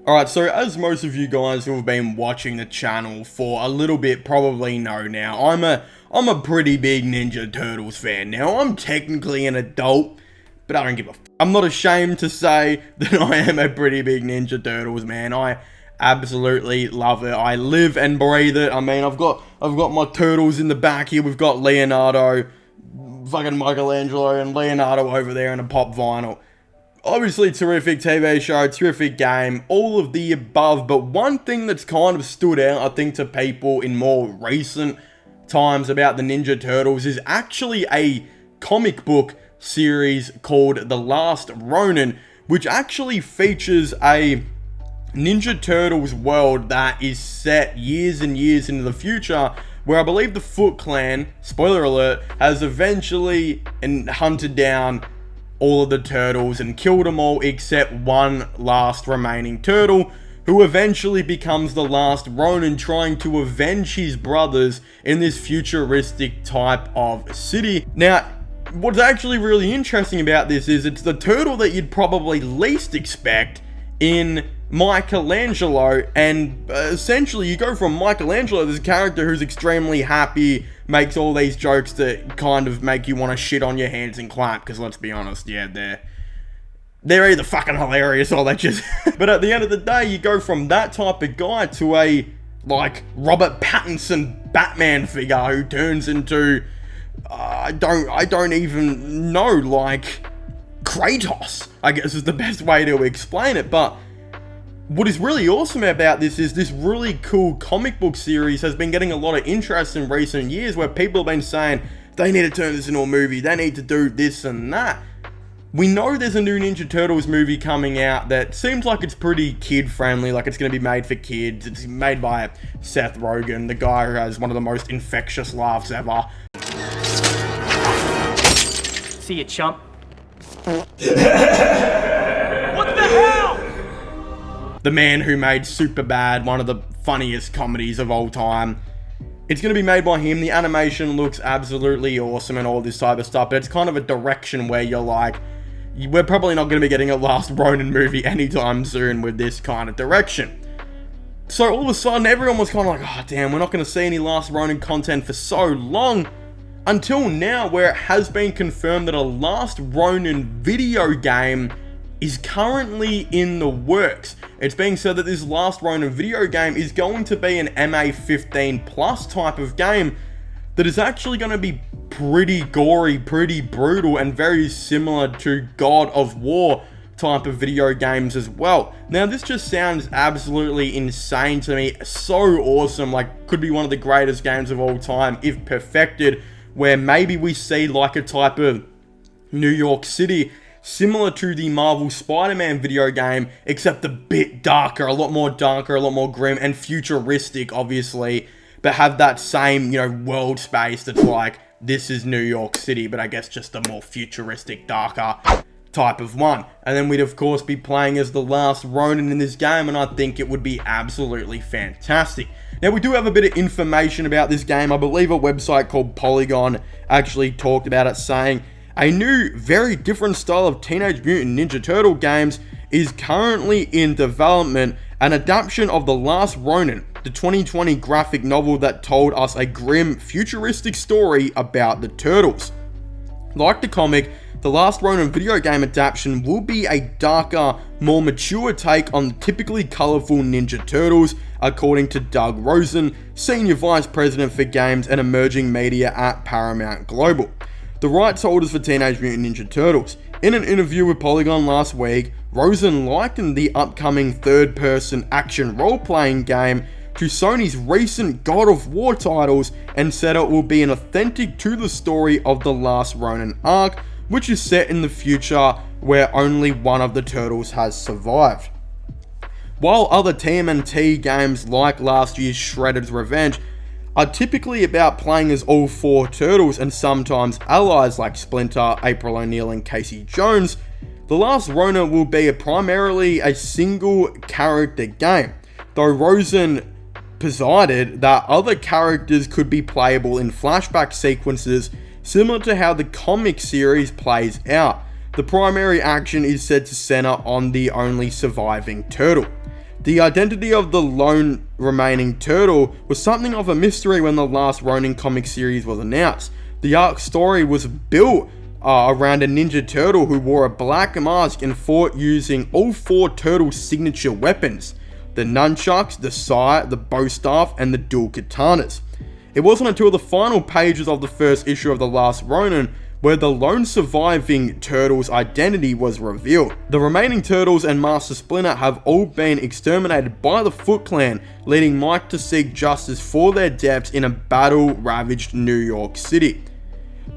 Alright, so as most of you guys who have been watching the channel for a little bit probably know now, I'm a pretty big Ninja Turtles fan. Now, I'm technically an adult, but I don't give a f***. I'm not ashamed to say that I am a pretty big Ninja Turtles man. I absolutely love it. I live and breathe it. I mean, I've got my turtles in the back here. We've got Leonardo, fucking Michelangelo, and Leonardo over there in a pop vinyl. Obviously, terrific TV show, terrific game, all of the above, but one thing that's kind of stood out, I think, to people in more recent times about the Ninja Turtles is actually a comic book series called The Last Ronin, which actually features a Ninja Turtles world that is set years and years into the future, where I believe the Foot Clan, spoiler alert, has eventually hunted down all of the turtles and killed them all except one last remaining turtle, who eventually becomes the last Ronin, trying to avenge his brothers in this futuristic type of city. Now, what's actually really interesting about this is it's the turtle that you'd probably least expect in Michelangelo, and essentially you go from Michelangelo, this character who's extremely happy, makes all these jokes that kind of make you want to shit on your hands and clap, because let's be honest, yeah, they're either fucking hilarious or they're just but at the end of the day, you go from that type of guy to a like Robert Pattinson Batman figure who turns into I don't even know, like Kratos, I guess is the best way to explain it. But what is really awesome about this is this really cool comic book series has been getting a lot of interest in recent years, where people have been saying they need to turn this into a movie, they need to do this and that. We know there's a new Ninja Turtles movie coming out that seems like it's pretty kid friendly, like it's going to be made for kids. It's made by Seth Rogen, the guy who has one of the most infectious laughs ever. See you, chump. What the hell? The man who made Superbad, one of the funniest comedies of all time. It's going to be made by him. The animation looks absolutely awesome and all this type of stuff, but it's kind of a direction where you're like, we're probably not going to be getting a Last Ronin movie anytime soon with this kind of direction. So all of a sudden, everyone was kind of like, oh damn, we're not going to see any Last Ronin content for so long. Until now, where it has been confirmed that a Last Ronin video game is currently in the works. It's being said that this Last Ronin video game is going to be an MA15 plus type of game that is actually going to be pretty gory, pretty brutal, and very similar to God of War type of video games as well. Now, this just sounds absolutely insane to me. So awesome, like could be one of the greatest games of all time if perfected, where maybe we see like a type of New York City similar to the Marvel Spider-Man video game, except a bit darker, a lot more grim and futuristic, obviously, but have that same, world space that's like, this is New York City, but I guess just a more futuristic, darker type of one. And then we'd of course be playing as the last Ronin in this game, and I think it would be absolutely fantastic. Now, we do have a bit of information about this game. I believe a website called Polygon actually talked about it, saying a new, very different style of Teenage Mutant Ninja Turtle games is currently in development, an adaptation of The Last Ronin, the 2020 graphic novel that told us a grim, futuristic story about the Turtles. Like the comic, The Last Ronin video game adaptation will be a darker, more mature take on the typically colourful Ninja Turtles, according to Doug Rosen, Senior Vice President for Games and Emerging Media at Paramount Global, the rights holders for Teenage Mutant Ninja Turtles. In an interview with Polygon last week, Rosen likened the upcoming third-person action role-playing game to Sony's recent God of War titles, and said it will be an authentic to the story of the Last Ronin arc, which is set in the future where only one of the turtles has survived. While other TMNT games like last year's Shredder's Revenge are typically about playing as all four turtles and sometimes allies like Splinter, April O'Neil and Casey Jones, The Last Ronin will be primarily a single character game, though Rosen posited that other characters could be playable in flashback sequences similar to how the comic series plays out. The primary action is said to center on the only surviving turtle. The identity of the lone remaining turtle was something of a mystery when the last Ronin comic series was announced. The arc story was built around a ninja turtle who wore a black mask and fought using all 4 turtle signature weapons: the nunchucks, the sai, the bow staff, and the dual katanas. It wasn't until the final pages of the first issue of The Last Ronin where the lone surviving turtle's identity was revealed. The remaining turtles and Master Splinter have all been exterminated by the Foot Clan, leading Mike to seek justice for their deaths in a battle-ravaged New York City.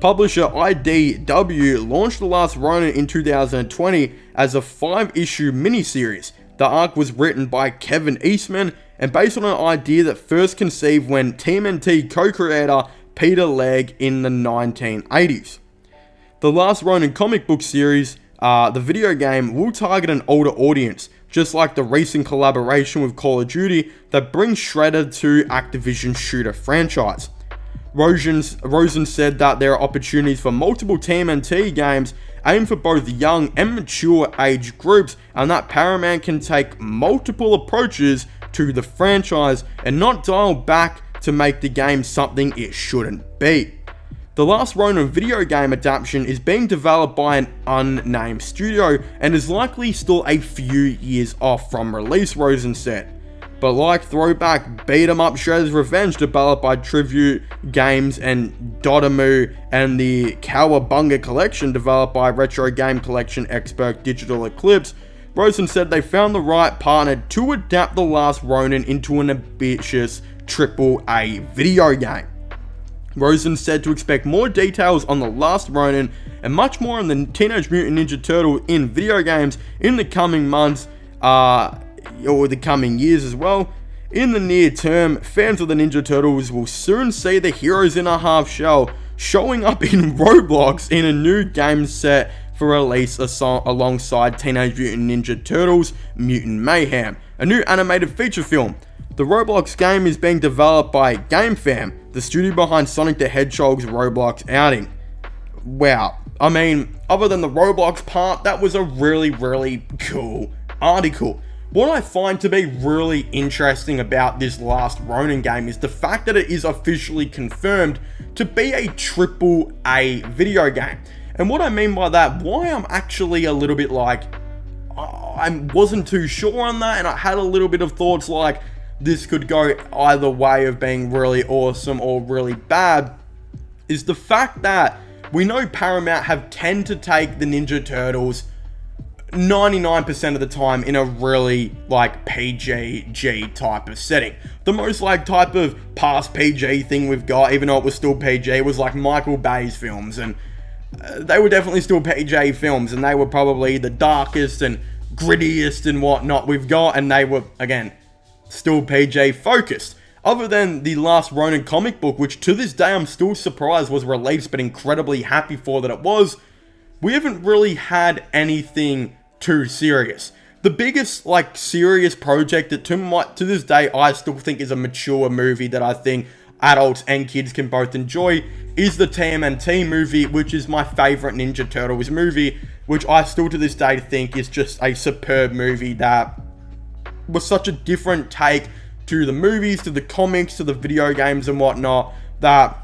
Publisher IDW launched The Last Ronin in 2020 as a 5-issue miniseries. The arc was written by Kevin Eastman and based on an idea that first conceived when TMNT co-creator Peter Legge in the 1980s. The Last Ronin comic book series, the video game, will target an older audience, just like the recent collaboration with Call of Duty that brings Shredder to Activision's shooter franchise. Rosen said that there are opportunities for multiple TMNT games aimed for both young and mature age groups, and that Paramount can take multiple approaches to the franchise and not dial back to make the game something it shouldn't be. The Last Ronin video game adaptation is being developed by an unnamed studio and is likely still a few years off from release, Rosen said. But like throwback beat 'em up Shredder's Revenge developed by Tribute Games and Dotemu, and the Cowabunga collection developed by retro game collection expert Digital Eclipse, Rosen said they found the right partner to adapt The Last Ronin into an ambitious AAA video game. Rosen said to expect more details on The Last Ronin and much more on the Teenage Mutant Ninja Turtle in video games in the coming months, or the coming years as well. In the near term, fans of the Ninja Turtles will soon see the heroes in a half shell showing up in Roblox in a new game set for release alongside Teenage Mutant Ninja Turtles Mutant Mayhem, a new animated feature film. The Roblox game is being developed by GameFam, the studio behind Sonic the Hedgehog's Roblox outing. Wow, I mean, other than the Roblox part, that was a really cool article. What I find to be really interesting about this Last Ronin game is the fact that it is officially confirmed to be a AAA video game. And what I mean by that, why I'm actually a little bit like, I wasn't too sure on that, and I had a little bit of thoughts like, this could go either way of being really awesome or really bad, is the fact that we know Paramount have tend to take the Ninja Turtles 99% of the time in a really like PG type of setting. The most like type of past PG thing we've got, even though it was still PG, was like Michael Bay's films, and they were definitely still PG films, and they were probably the darkest and grittiest and whatnot we've got, and they were, again, still PG focused. Other than the Last Ronin comic book, which to this day I'm still surprised was released, but incredibly happy for that it was, we haven't really had anything too serious. The biggest like serious project that to this day I still think is a mature movie that I think adults and kids can both enjoy is the TMNT movie, which is my favorite Ninja Turtles movie, which I still to this day think is just a superb movie that was such a different take to the movies, to the comics, to the video games and whatnot, that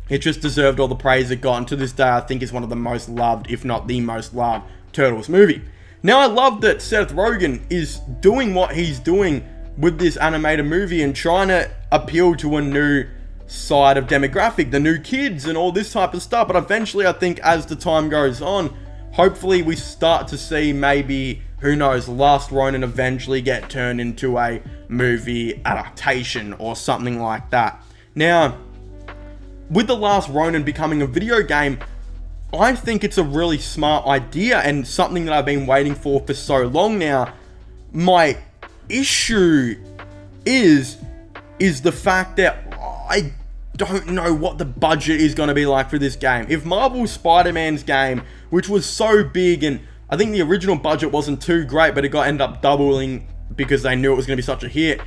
it just deserved all the praise it got, and to this day I think is one of the most loved, if not the most loved, Turtles movie. Now, I love that Seth Rogen is doing what he's doing with this animated movie and trying to appeal to a new side of demographic, the new kids and all this type of stuff, but eventually I think as the time goes on, hopefully we start to see maybe, who knows, Last Ronin eventually get turned into a movie adaptation or something like that. Now, with The Last Ronin becoming a video game, I think it's a really smart idea and something that I've been waiting for so long now. My issue is the fact that I don't know what the budget is going to be like for this game. If Marvel's Spider-Man's game, which was so big, and I think the original budget wasn't too great, but it ended up doubling because they knew it was going to be such a hit.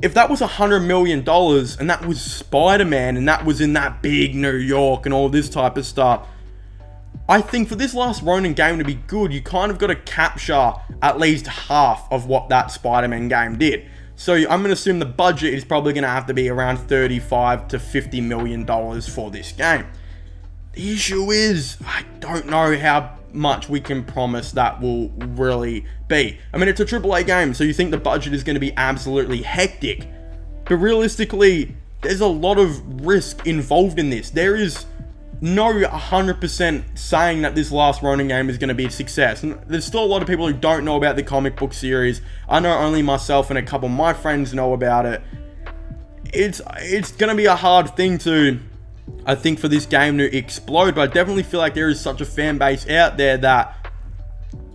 If that was $100 million and that was Spider-Man and that was in that big New York and all this type of stuff, I think for this last Ronin game to be good, you kind of got to capture at least half of what that Spider-Man game did. So I'm going to assume the budget is probably going to have to be around $35 to $50 million for this game. The issue is, I don't know how much we can promise that will really be. I mean, it's a AAA game, so you think the budget is going to be absolutely hectic. But realistically, there's a lot of risk involved in this. There is no 100% saying that this last Ronin game is going to be a success. And there's still a lot of people who don't know about the comic book series. I know only myself and a couple of my friends know about it. It's going to be a hard thing to, I think, for this game to explode, but I definitely feel like there is such a fan base out there that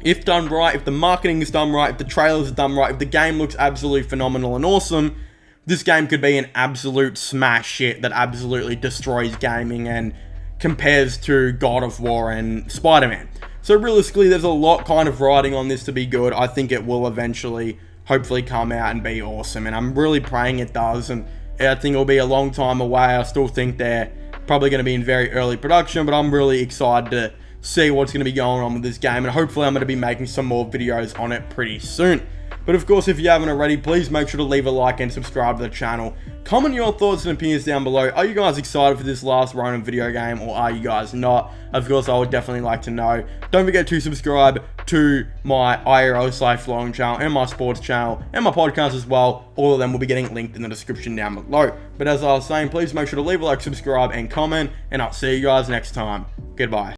if done right, if the marketing is done right, if the trailers are done right, if the game looks absolutely phenomenal and awesome, this game could be an absolute smash hit that absolutely destroys gaming and compares to God of War and Spider-Man. So realistically, there's a lot kind of riding on this to be good. I think it will eventually, hopefully, come out and be awesome, and I'm really praying it does, and I think it'll be a long time away. I still think they're probably going to be in very early production, but I'm really excited to see what's going to be going on with this game, and hopefully I'm going to be making some more videos on it pretty soon. But of course, if you haven't already, please make sure to leave a like and subscribe to the channel. Comment your thoughts and opinions down below. Are you guys excited for this last Ronin video game, or are you guys not? Of course, I would definitely like to know. Don't forget to subscribe to my IRL/vlogging channel and my sports channel and my podcast as well. All of them will be getting linked in the description down below. But as I was saying, please make sure to leave a like, subscribe, and comment, and I'll see you guys next time. Goodbye.